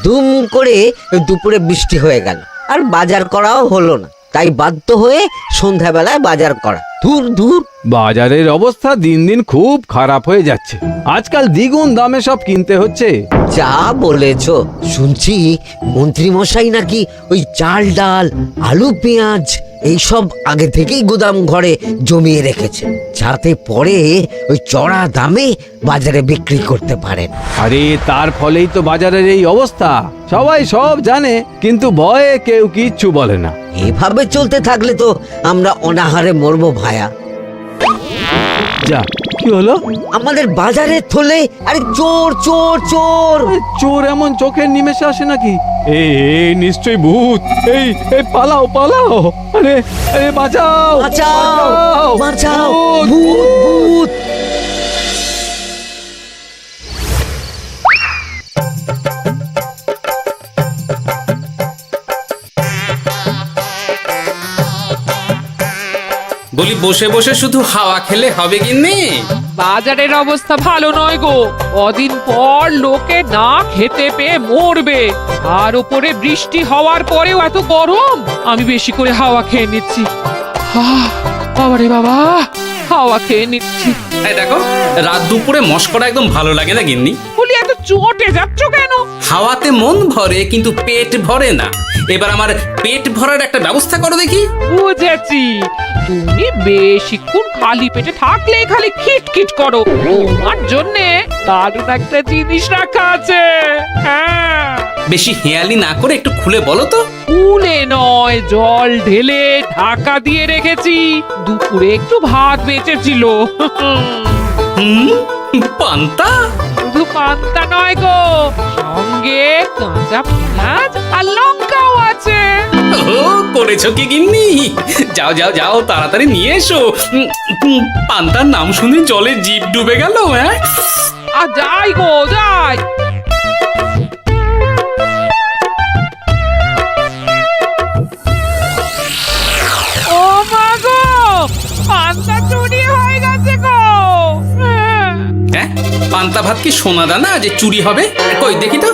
দুম করে দুপুরে বৃষ্টি হয়ে গেল, আর বাজার করাও হলো না। তাই বাধ্য হয়ে সন্ধ্যাবেলায় বাজার করা। দূর দূর। বাজারের অবস্থা দিন দিন খুব খারাপ হয়ে যাচ্ছে। আজকাল দ্বিগুণ দামে সব কিনতে হচ্ছে। যা বলেছ। শুনছি মন্ত্রী মশাই নাকি ওই চাল ডাল আলু পেঁয়াজ এইসব আগে থেকেই গুদাম ঘরে জমিয়ে রেখেছে, যাতে পরে ওই চড়া দামে বাজারে বিক্রি করতে পারেন। আরে তার ফলেই তো বাজারের এই অবস্থা। সবাই সব জানে, কিন্তু ভয়ে কেউ কিচ্ছু বলে না। এভাবে চলতে থাকলে তো আমরা অনাহারে মরবো ভায়া। যা, কি হলো? আমাদের বাজারে থলে আরে চোর চোর চোর। চোর এমন চোখের নিমেষে আসে নাকি? এই নিশ্চয়ই ভূত। এই পালাও পালাও। আরে আরে বাঁচাও বাঁচাও বাঁচাও, ভূত ভূত। বলি বসে বসে শুধু হাওয়া খেলে হবে গিন্নি? বাজারের অবস্থা ভালো নয় গো। কদিন পর লোকে না খেতে পেয়ে মরবে, আর উপরে বৃষ্টি হওয়ার পরেও এত গরম। আমি বেশি করে হাওয়া খেয়ে নিচ্ছি। বাবারে বাবা, হাওয়া খেয়ে নিচ্ছি। এই দেখো, রাত দুপুরে মস্করা একদম ভালো লাগে না গিন্নি। বলি এত চটে যাচ্ছ কেন? হাওয়াতে মন ভরে কিন্তু পেট ভরে না। এবার আমার পেট ভরার একটা ব্যবস্থা করো দেখি। বুঝেছি, তুমি বেশিক্ষণ খালি পেটে থাকলে খালি খিটখিট করো। তোমার জন্যে দারুণ একটা জিনিস রাখা আছে। হ্যাঁ, বেশি হেয়ালি না করে একটু খুলে বলো তো। ফুলে নয়, জল ঢেলে ঢাকা দিয়ে রেখেছি। দুপুরে একটু ভাত বেঁচেছিল। পান্তা? শুধু পান্তা নয় গো, সঙ্গে কাঁচা পেঁয়াজ আর লঙ্কাও আছে। ও, করেছো কি গিন্নি? যাও যাও যাও, তাড়াতাড়ি নিয়ে এসো। পান্তার নাম শুনে জলে জিভ ডুবে গেল। হ্যাঁ, আর যাই গো যাই। ও মা গো, পান্তা চুরি হয়ে গেছে গো। হ্যাঁ, পান্তা ভাত কি সোনা দানা যে চুরি হবে? কই দেখি তো।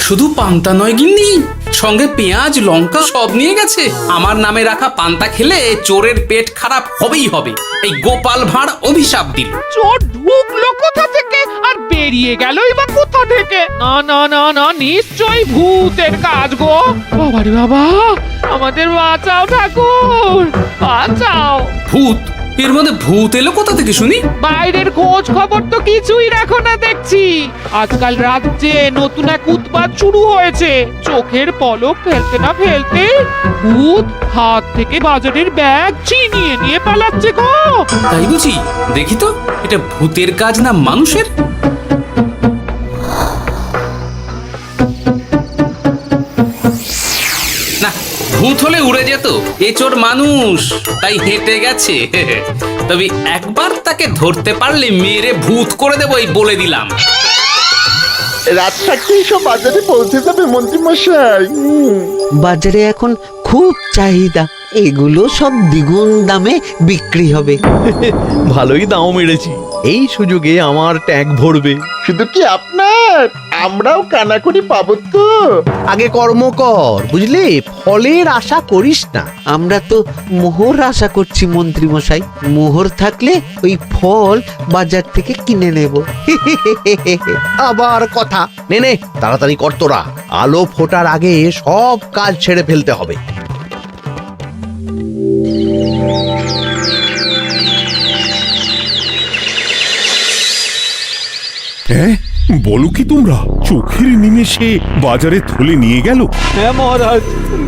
শুধু পান্তা নয় গিন্নি, সঙ্গে পেঁয়াজ লঙ্কা সব নিয়ে গেছে। আমার নামে রাখা পান্তা খেলে চোরের পেট খারাপ হবেই হবে। এই গোপাল ভাঁড় অভিশাপ দিল। চোর ঢুকলো কোথা থেকে আর বেরিয়ে গেলই বা কোথা থেকে? না না না না, নিশ্চয়ই ভূতের কাজ গো। বাবারে বাবা, আমাদের বাঁচাও ঠাকুর, বাঁচাও। ভূত? এর মধ্যে ভূত এলো কোথা থেকে শুনি? বাইরের খোঁজ খবর তো কিছুই রাখো না দেখছি। আজকাল রাজ্যে নতুন এক উৎপাত শুরু হয়েছে। চোখের পলক ফেলতে না ফেলতে ভূত হাত থেকে বাজারের ব্যাগ ছিনিয়ে নিয়ে পালাচ্ছে গো। তাই বুঝি? দেখি তো, এটা ভূতের কাজ না মানুষের? না, ভূত হলে উড়ে যেত। এ চোর মানুষ, তাই হেঁটে গেছে। তবে একবার তাকে ধরতে পারলে মেরে ভূত করে দেবো, এই বলে দিলাম। রাত থাকতেই সব বাজারে পৌঁছে যাবে মন্ত্রী মশাই। বাজারে এখন খুব চাহিদা, এগুলো সব দ্বিগুণ দামে বিক্রি হবে। ভালোই দাম মেরেছি, এই সুযোগে আমার ট্যাঙ্ক ভরবে। শুধু কি আপনার, আমরাও কানাকড়ি পাবো তো। আগে কর্ম কর, বুঝলি, ফলের আশা করিস না। আমরা তো মোহর আশা করছি মন্ত্রী মশাই। মোহর থাকলে ওই ফল বাজার থেকে কিনে নেব। আবার কথা, নে নে তাড়াতাড়ি কর তোরা, আলো ফোটার আগে সব কাজ ছেড়ে ফেলতে হবে। হ্যাঁ, বলো কি তোমরা? চোখের নিমেষে বাজারে থলে নিয়ে গেল? হ্যাঁ মহারাজ,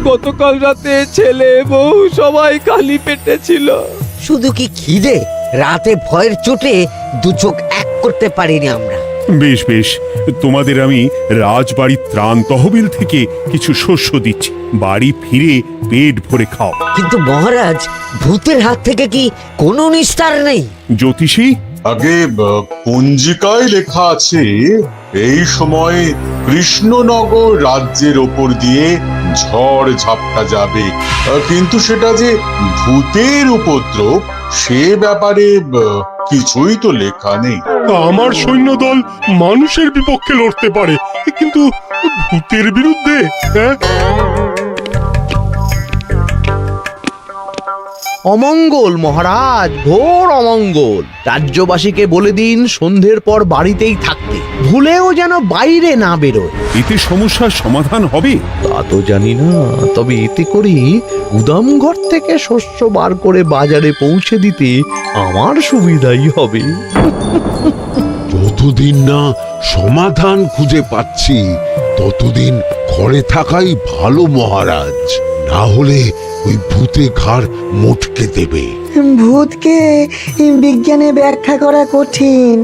গতকাল রাতে ছেলে বউ সবাই খালি পেটে ছিল। শুধু কি খিদে, রাতে ভয়ের চোটে দু চোখ এক করতে পারিনি আমরা। বেশ বেশ, তোমাদের আমি রাজবাড়ির ত্রাণ তহবিল থেকে কিছু শস্য দিচ্ছি। বাড়ি ফিরে পেট ভরে খাও। কিন্তু মহারাজ, ভূতের হাত থেকে কি কোনো নিস্তার নেই? জ্যোতিষী, আগে পঞ্জিকায় লেখা আছে এই সময় কৃষ্ণনগর রাজ্যের ওপর দিয়ে ঝড় ঝাপটা যাবে, কিন্তু সেটা যে ভূতের উপদ্রব সে ব্যাপারে কিছুই তো লেখা নেই। আমার সৈন্যদল মানুষের বিপক্ষে লড়তে পারে, কিন্তু ভূতের বিরুদ্ধে? হ্যাঁ, অমঙ্গল মহারাজ, ঘোর অমঙ্গল। রাজ্যবাসীকে বলে দিন সন্ধ্যের পর বাড়িতেই থাকতে, ভুলেও যেন বাইরে না বেরোয়। এতে সমস্যার সমাধান হবে? তা তো জানি না, তবে এতে করে গুদাম ঘর থেকে শস্য বার করে বাজারে পৌঁছে দিতে আমার সুবিধাই হবে। যতদিন না সমাধান খুঁজে পাচ্ছি ততদিন ঘরে থাকাই ভালো মহারাজ, না হলে ওই ভূতে ঘাড় মোটকে দেবে। ভূতকে বিজ্ঞানে ব্যাখ্যা করা কঠিন,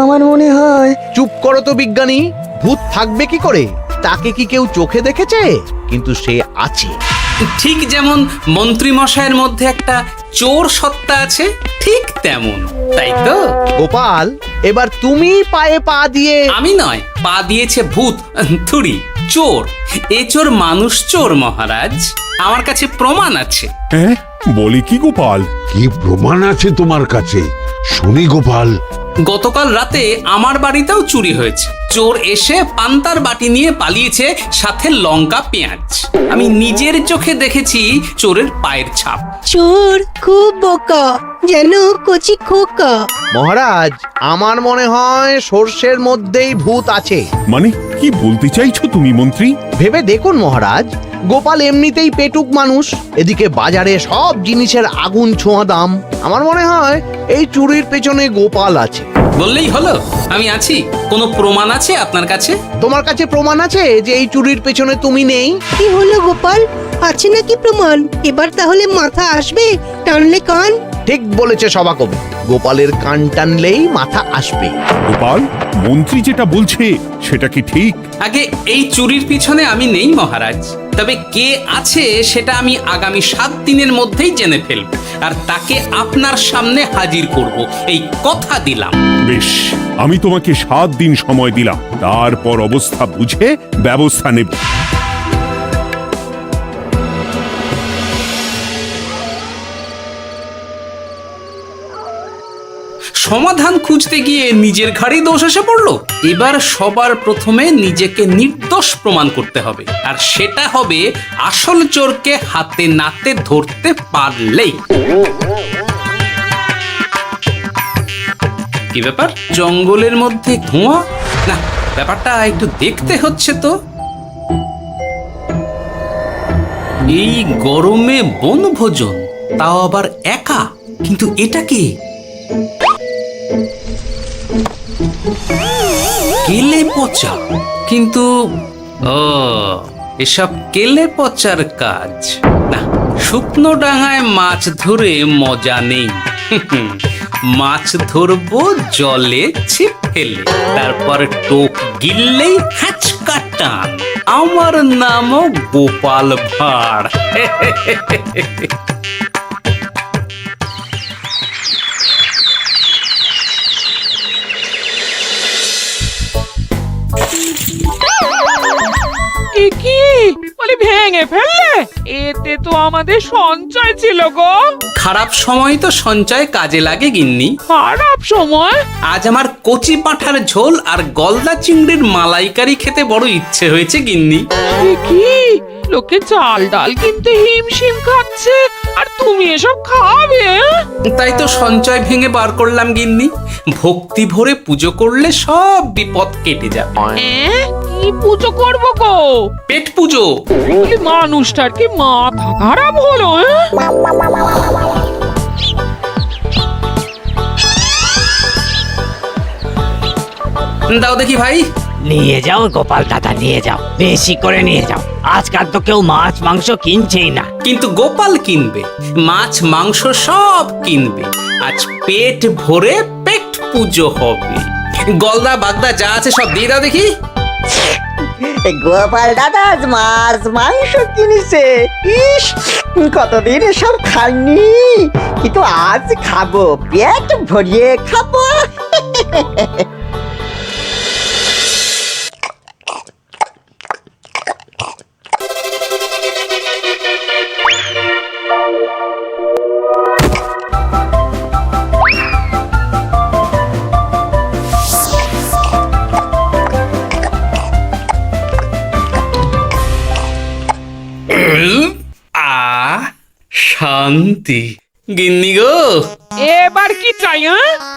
আমার মনে হয়। চুপ করো তো বিজ্ঞানী, ভূত থাকবে কি করে? তাকে কি কেউ চোখে দেখেছে? কিন্তু সে আছে। ঠিক যেমন মন্ত্রী মশাইয়ের মধ্যে একটা চোর সত্তা আছে, ঠিক তেমন, তাই তো? গোপাল, এবার তুমি পায়ে পা দিয়ে। আমি নয়, পা দিয়েছে ভূত, থুড়ি চোর। এ চোর মানুষ চোর মহারাজ, আমার কাছে প্রমাণ আছে। হ্যাঁ, বলে কি গোপাল? কি প্রমাণ আছে তোমার কাছে? শুনি গোপাল। গতকাল রাতে আমার বাড়িতেও চুরি হয়েছে। চোর এসে পান্তার বাটি নিয়ে পালিয়েছে, সাথে লঙ্কা পেঁয়াজ। আমি নিজের চোখে দেখেছি চোরের পায়ের ছাপ। চোর খুব বোকা, যেন কচি খোকা। মহারাজ, আমার মনে হয় সর্ষের মধ্যেই ভূত আছে। মানে কি বলতে চাইছো তুমি মন্ত্রী? ভেবে দেখুন মহারাজ, গোপাল এমনিতেই পেটুক মানুষ, এদিকে বাজারে সব জিনিসের আগুন ছোঁয়া দাম। আমার মনে হয় এই চুরির পেছনে গোপাল আছে। বললেই হলো আমি আছি। কোনো প্রমাণ আছে আপনার কাছে? তোমার কাছে প্রমাণ আছে যে এই চুরির পেছনে তুমি নেই? কি হলো গোপাল, আছে নাকি প্রমাণ? এবার তাহলে মাথা আসবে, টানলে কান। ঠিক বলেছে সভাকবি, গোপালের কান টানলেই মাথা আসবে। গোপাল, মন্ত্রী যেটা বলছে সেটা কি ঠিক? আগে এই চুরির পিছনে আমি নেই মহারাজ, তবে কে আছে সেটা আমি আগামী 7 দিনের মধ্যেই জেনে ফেলব, আর তাকে আপনার সামনে হাজির করব, এই কথা দিলাম। বেশ, আমি তোমাকে 7 দিন সময় দিলাম, তারপর অবস্থা বুঝে ব্যবস্থা নেব। সমাধান খুঁজতে গিয়ে নিজের ঘাড়েই দোষ এসে পড়লো। এবার সবার প্রথমে নিজেকে নির্দোষ প্রমাণ করতে হবে, আর সেটা হবে আসল চোরকে হাতে নাতে ধরতে পারলেই। কি ব্যাপার, জঙ্গলের মধ্যে ধোঁয়া? না, ব্যাপারটা একটু দেখতে হচ্ছে তো। এই গরমে বনভোজন, তাও আবার একা, কিন্তু এটা কি? কেলে পচা, কিন্তু ও এসব কেলে পচার কাজ না। শুকনো ডাঙায় মাছ ধরে মজা নেই। মাছ ধরবো জলে ছিপ ফেলে, তারপর টোপ গিললেই হ্যাচকা টান। আমার নামও গোপাল ভাঁড়। কি বলি, ভেঙে ফেললে? এতে তো আমাদের সঞ্চয় ছিল গো। খারাপ সময় তো সঞ্চয় কাজে লাগে গিন্নি। খারাপ সময়? আজ আমার কচি পাঁঠার ঝোল আর গলদা চিংড়ির মালাইকারি খেতে বড় ইচ্ছে হয়েছে গিন্নি। কি লোকে চাল ডাল কিনতে হিমশিম খাচ্ছে, আর তুমি এসব খাবে? তাই তো সঞ্চয় ভেঙে বার করলাম গিন্নি। ভক্তি ভরে পুজো করলে সব বিপদ কেটে যাবে। কি পুজো করবো গো? পেট পুজো। মানুষটার কি মাথা খারাপ হলো? দাও দেখি ভাই। নিয়ে যাও গোপাল দাদা, নিয়ে যাও, বেশি করে নিয়ে যাও। আজকাল তো কেউ মাছ মাংস কিনছেই না। কিন্তু গোপাল কিনবে, মাছ মাংস সব কিনবে। আজ পেট ভরে পেট পুজো হবে। গলদা বাগদা যা আছে সব দিয়ে দাও দেখি। গোপাল দাদা মাছ মাংস কিনেছে, ইস কতদিন এসব খাইনি, কিন্তু আজ খাবো, পেট ভরিয়ে খাবো। শান্তি। গিন্নি গো, এবার কি চাই?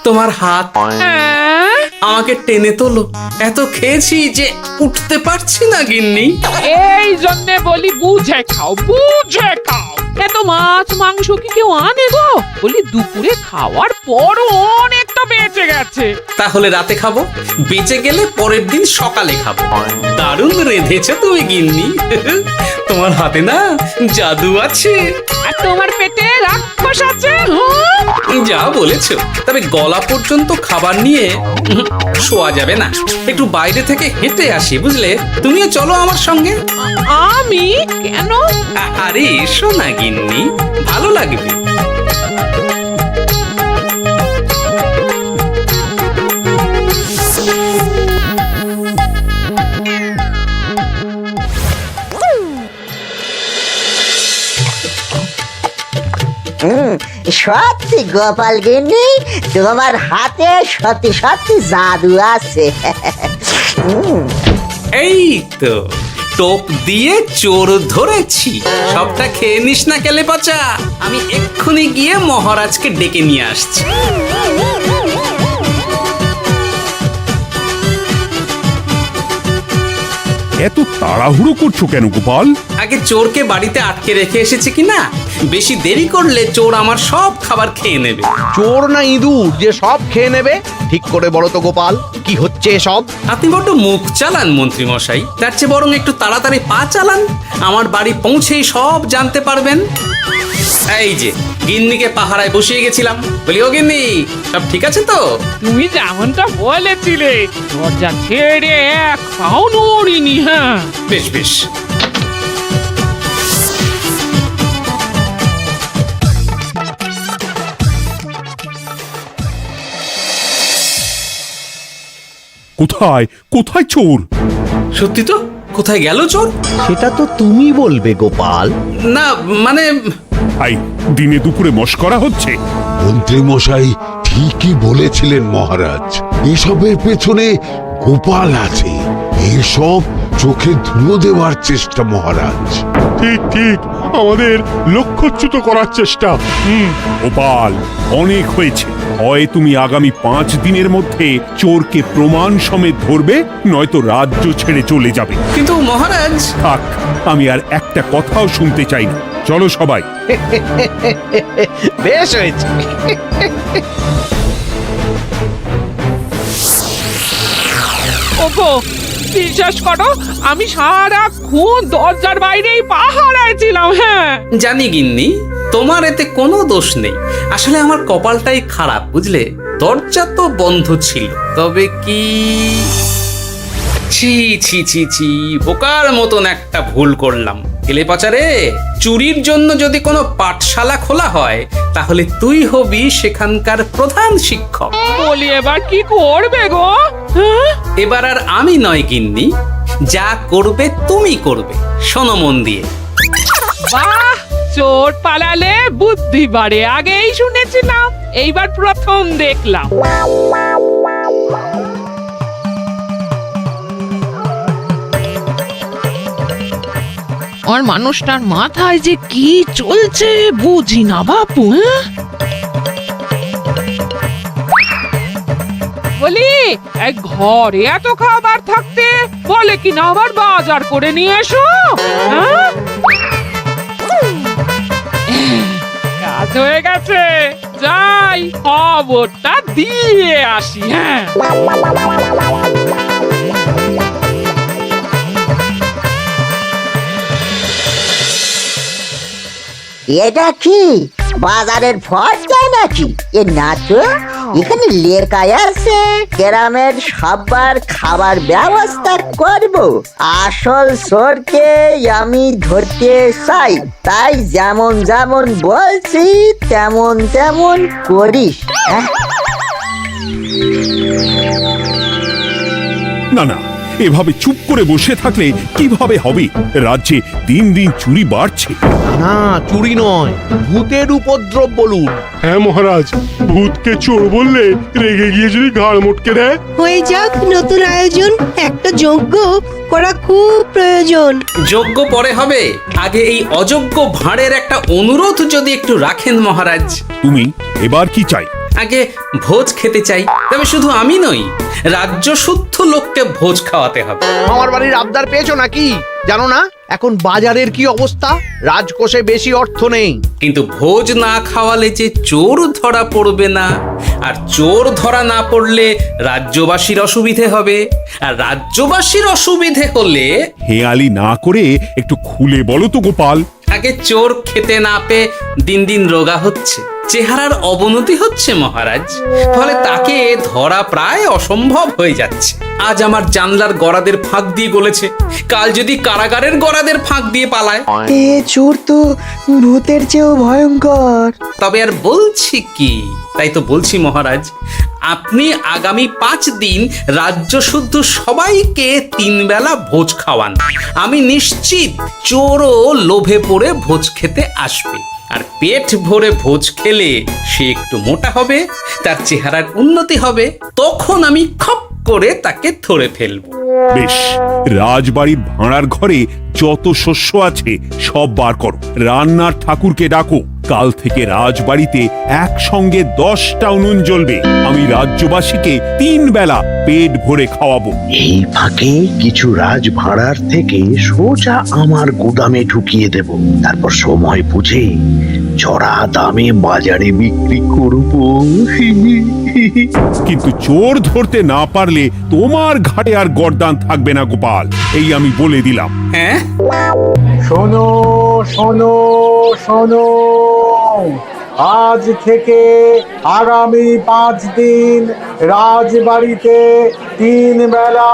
তোমার হাত হ্যাঁ? আমাকে টেনে তোলো। এত খেয়েছি যে উঠতে পারছি না গিন্নি। এই জন্যে বলি বুঝে খাও, বুঝে খাও। এত মাছ মাংস কি কেউ আনে গো? বলি দুপুরে খাওয়ার পরও অনেকটা বেঁচে গেছে। তাহলে রাতে খাবো, বেঁচে গেলে পরের দিন সকালে খাবো। দারুণ রেঁধেছো তুমি গিন্নি। তোমার হাতে না জাদু আছে। আর তোমার পেটে রাক্ষস আছে। যা বলেছো, তবে গলা পর্যন্ত খাবার নিয়ে শোয়া যাবে না। একটু বাইরে থেকে হেঁটে আসি, বুঝলে? তুমিও চলো আমার সঙ্গে। আমি কেন? আরে এসো না গিন্নি, ভালো লাগবে। সত্যি গোপাল গিন্নি, তোমার হাতে সত্যি সত্যি জাদু আছে। এই তো টোপ দিয়ে চোর ধরেছি। সবটা খেয়ে নিস না কেলে পচা। আমি এক্ষুনি গিয়ে মহারাজকে ডেকে নিয়ে আসছি। এত তাড়াহুড়ো করছো কেন গোপাল? আগে চোরকে বাড়িতে আটকে রেখে এসেছে কিনা, বেশি দেরি করলে চোর আমার সব খাবার খেয়ে নেবে। চোর না ইঁদুর যে সব খেয়ে নেবে? ঠিক করে বলো তো গোপাল, কি হচ্ছে সব? আপনি বড্ড মুখ চালান মন্ত্রী মশাই। তার চেয়ে বরং একটু তাড়াতাড়ি পা চালান, আমার বাড়ি পৌঁছেই সব জানতে পারবেন। এই যে গিন্নিকে পাহারায় বসিয়ে গেছিলাম, বলি ও গিন্নি, সব ঠিক আছে তো? তুমি যেমনটা বলেছিলে, দরজা ছেড়ে এক পাও নড়িনি। হ্যাঁ, বেশ বেশ। কোথায় কোথায় চোর? সত্যি তো, কোথায় গেল চোর? সেটা তো তুমি বলবে গোপাল। না মানে আই দিনে দুপুরে মশকরা হচ্ছে। মন্ত্রী মশাই ঠিকই বলেছিলেন মহারাজ, এসবের পেছনে গোপাল আছে। এসব চোখে ধুলো দেওয়ার চেষ্টা মহারাজ। ঠিক ঠিক, আমাদের লক্ষ্যচ্যুত করার চেষ্টা। গোপাল, অনেক হয়েছে। হয় তুমি আগামী 5 দিনের মধ্যে চোরকে প্রমাণ সমেত ধরবে, নয়তো রাজ্য ছেড়ে চলে যাবে। কিন্তু মহারাজ। থাক, আমি আর একটা কথাও শুনতে চাই না। চলো সবাই। বেশ হয়েছে। ওগো, বিশ্বাস করো, আমি সারাক্ষণ দরজার বাইরেই পাহারায় ছিলাম। হ্যাঁ, জানি গিন্নি, তোমার এতে কোনো দোষ নেই। আসলে আমার কপালটাই খারাপ, বুঝলে? দরজা তো বন্ধ ছিল, তবে কি ছি ছি ছি ছি, বোকার মতন একটা ভুল করলাম। কেলে পচারে, চুরির জন্য যদি কোনো পাঠশালা খোলা হয়, তাহলে তুই হবি সেখানকার প্রধান শিক্ষক। বলি এবার কি করবে গো? হ্যাঁ? এবার আর আমি নয় গিন্নি, যা করবে তুমি করবে। শোনো মন দিয়ে। বাহ, চোর পালালে বুদ্ধি বাড়ে, আগেই শুনেছিলাম, এইবার প্রথম দেখলাম। আর মানুষটার মাথায় যে কি চলছে বুঝি না বাপু। বলি, এক ঘরে এত খাবার থাকতে বলে কি না আবার বাজার করে নিয়ে এসো। হ্যাঁ? কাজ হয়ে গেছে, যাই খবরটা দিয়ে আসি। হ্যাঁ, এটা কি বাজারের ফর্দা নাকি? এ না তো, এখানে লেখাই আছে গ্রামের সবার খাবার ব্যবস্থা করব। আসল চোরকে আমি ধরতে চাই, তাই যেমন যেমন বলছি তেমন তেমন করিস। না না, এভাবে চুপ করে বসে থাকলে কিভাবে হবে? রাজ্যে দিন দিন চুরি বাড়ছে। না, চুরি নয়, ভূতের উপদ্রব বলুন। হ্যাঁ মহারাজ, ভূতকে চোর বললে রেগে গিয়ে যদি ঘাড় মটকে দেয়। হয়ে যাক নতুন আয়োজন, একটা যজ্ঞ করা খুব প্রয়োজন। যোগ্য পরে হবে, আগে এই অযোগ্য ভাঁড়ের একটা অনুরোধ যদি একটু রাখেন মহারাজ। তুমি এবার কি চাই? আগে ভোজ খেতে চাই, তবে শুধু আমি নই, রাজ্য শুদ্ধ লোককে ভোজ খাওয়াতে হবে। আমার বাড়ির আবদার পেয়েছো নাকি? জানো না এখন বাজারের কি অবস্থা? রাজকোষে বেশি অর্থ নেই। কিন্তু ভোজ না খাওয়ালে যে চোর ধরা পড়বে না, আর চোর ধরা না পড়লে রাজ্যবাসীর অসুবিধে হবে, আর রাজ্যবাসীর অসুবিধে হলে হেয়ালি না করে একটু খুলে বলো তো গোপাল। আগে চোর খেতে না পেয়ে দিন দিন রোগা হচ্ছে, চেহারার অবনতি হচ্ছে মহারাজ, ফলে তাকে ধরা প্রায় অসম্ভব হয়ে যাচ্ছে। আজ আমার জানলার গরাদের ফাঁক দিয়ে গলেছে, কাল যদি কারাগারের গরাদের ফাঁক দিয়ে পালায়। এ চোর তো ভূতের চেয়েও ভয়ঙ্কর। তবে আর বলছি কি, তাই তো বলছি মহারাজ, আপনি আগামী 5 দিন রাজ্য শুদ্ধ সবাইকে 3 বেলা ভোজ খাওয়ান। আমি নিশ্চিত চোরও লোভে পড়ে ভোজ খেতে আসবে, আর পেট ভরে ভোজ খেলে সে একটু মোটা হবে, তার চেহারার উন্নতি হবে, তখন আমি খপ করে তাকে ধরে ফেলবো। বেশ, রাজবাড়ির ভাঁড়ার ঘরে যত শস্য আছে সব বার করো, রান্নার ঠাকুরকে ডাকো। কাল থেকে রাজবাড়িতে একসঙ্গে 10টা উনুন জ্বলবে। আমি রাজ্যবাসীকে 3 বেলা পেট ভরে খাওয়াবো। এই ফাঁকে কিছু রাজ ভাড়ার থেকে সোজা আমার গুদামে ঢুকিয়ে দেব, তারপর সময় বুঝে চড়া দামে বাজারে বিক্রি করব। কিন্তু চোর ধরতে না পারলে তোমার ঘাটে আর গর্দান থাকবে না গোপাল, এই আমি বলে দিলাম। হ্যাঁ, শোনো শোনো শোনো, আজ থেকে আগামী 5 দিন রাজবাড়িতে 3 বেলা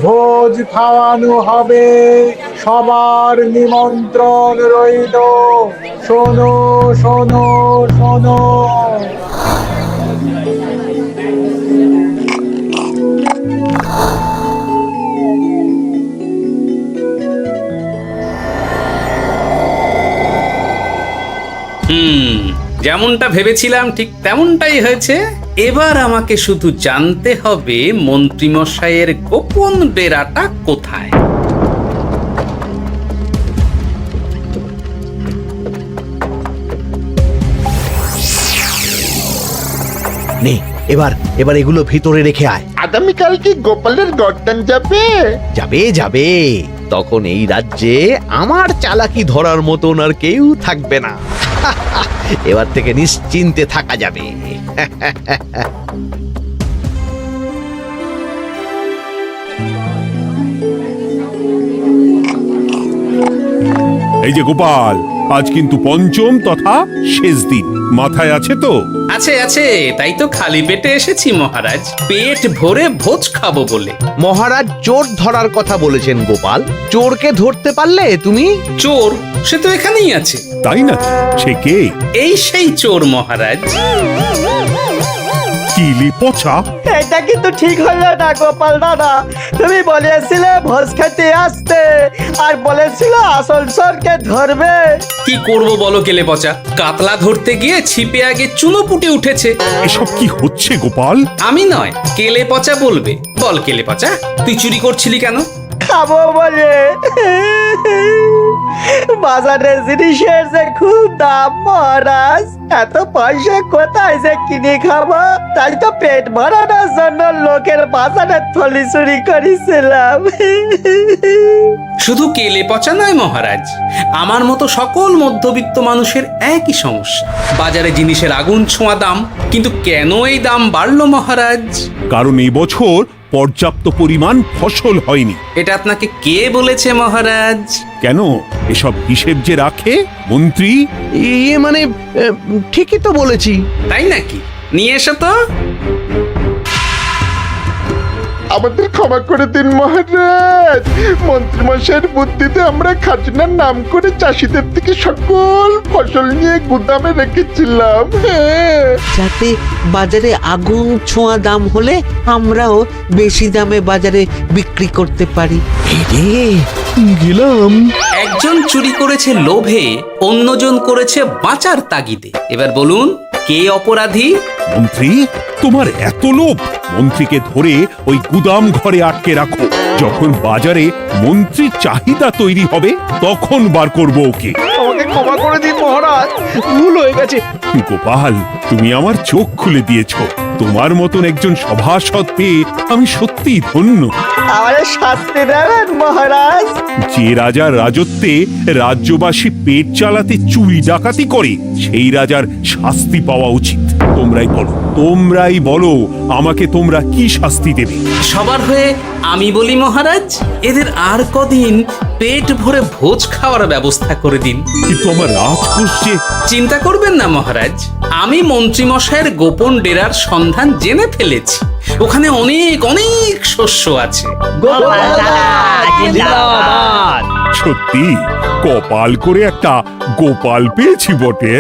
ভোজ খাওয়ানো হবে। সবার নিমন্ত্রণ রইল। শোনো শোনো শোনো। যেমনটা ভেবেছিলাম ঠিক তেমনটাই হয়েছে। এবার আমাকে শুধু জানতে হবে মন্ত্রীমশাইয়ের গোপন ডেরাটা কোথায়। নে এবার এবার এগুলো ভিতরে রেখে আয়। আগামীকাল কি গোপালের গর্দান যাবে? যাবে যাবে, তখন এই রাজ্যে আমার চালাকি ধরার মতন আর কেউ থাকবে না। এবার থেকে নিশ্চিন্তে থাকা যাবে। এই যে গোপাল, আজ কিন্তু পঞ্চম তথা শেষ দিন, মাথায় আছে তো? আছে আছে, তাই তো খালি পেটে এসেছি মহারাজ, পেট ভরে ভোজ খাবো বলে। মহারাজ চোর ধরার কথা বলেছেন গোপাল, চোরকে ধরতে পারলে তুমি? চোর সে তো এখানেই আছে। তাই না? সে কে? এই সেই চোর মহারাজ। কিলি পচা, এটা কিন্তু ঠিক হলো না গোপাল দাদা। তুমি বলেছিলে ভোজ খেতে আসতে, আর বলেছিলে আসল চোরকে ধরবে। কি করব বলো কেলে পচা, কাতলা ধরতে গিয়ে ছিপে আগে চুনো পুটে উঠেছে। এসব কি হচ্ছে গোপাল? আমি নয়, কেলে পচা বলবে। বল কেলে পচা, তুই চুরি করছিলি কেন? খাবো বলে। বাজারের জিনিসের যে খুব দাম মহারাজ, এত পয়সা কোথায় যে কিনে খাবো? তাই তো পেট ভরানোর জন্য লোকের বাজারে থলি চুরি করেছিলাম। শুধু কেলে পচা নয় মহারাজ, আমার মতো সকল মধ্যবিত্ত মানুষের একই সমস্যা। বাজারে জিনিসের আগুন ছোঁয়া দাম, কিন্তু কেন এই দাম বাড়লো মহারাজ? কারণ এই বছর পর্যাপ্ত পরিমাণ ফসল হয়নি। এটা আপনাকে কে বলেছে মহারাজ? কেন, এসব হিসেব যে রাখে মন্ত্রী। ইয়ে মানে ঠিকই তো বলেছি। তাই নাকি? নিয়ে এসো তো। আমাদের ক্ষমা করে দিন মহারাজ। মন্ত্রীমশাইয়ের বুদ্ধিতে আমরা খাজনার নাম করে চাষিদের থেকে সকল ফসল নিয়ে গুদামে রেখেছিলাম। যাতে বাজারে আগুন ছোঁয়া দাম হলে আমরাও বেশি দামে বাজারে বিক্রি করতে পারি। গেলাম। একজন চুরি করেছে লোভে, অন্যজন করেছে বাঁচার তাগিদে। এবার বলুন কে অপরাধী? মন্ত্রী, তোমার এত লোভ! মন্ত্রীকে ধরে ওই গুদাম ঘরে আটকে রাখো। যখন বাজারে মন্ত্রীর চাহিদা তৈরি হবে তখন বার করবো ওকে। আমাকে ক্ষমা করে দিন মহারাজ, ভুল হয়ে গেছে। গোপাল, তুমি আমার চোখ খুলে দিয়েছো। তোমার মতন একজন সভাসদ পেয়ে আমি সত্যিই ধন্য। আমারে শাস্তি দেবেন মহারাজ? যে রাজার রাজত্বে রাজ্যবাসী পেট চালাতে চুরি ডাকাতি করে সেই রাজার শাস্তি পাওয়া উচিত। তোমরাই বলো আমাকে তোমরা কি শাস্তি দেবে? সবার হয়ে আমি বলি মহারাজ, এদের আর কদিন পেট ভরে ভোজ খাওয়ার ব্যবস্থা করে দিন। কিন্তু আমার রাজকোষ যে। চিন্তা করবেন না মহারাজ, আমি মন্ত্রীমশাইয়ের গোপন ডেরার সন্ধান জেনে ফেলেছি। ওখানে অনেক অনেক শস্য আছে। সত্যি কপাল করে একটা গোপাল পেয়েছি বটে।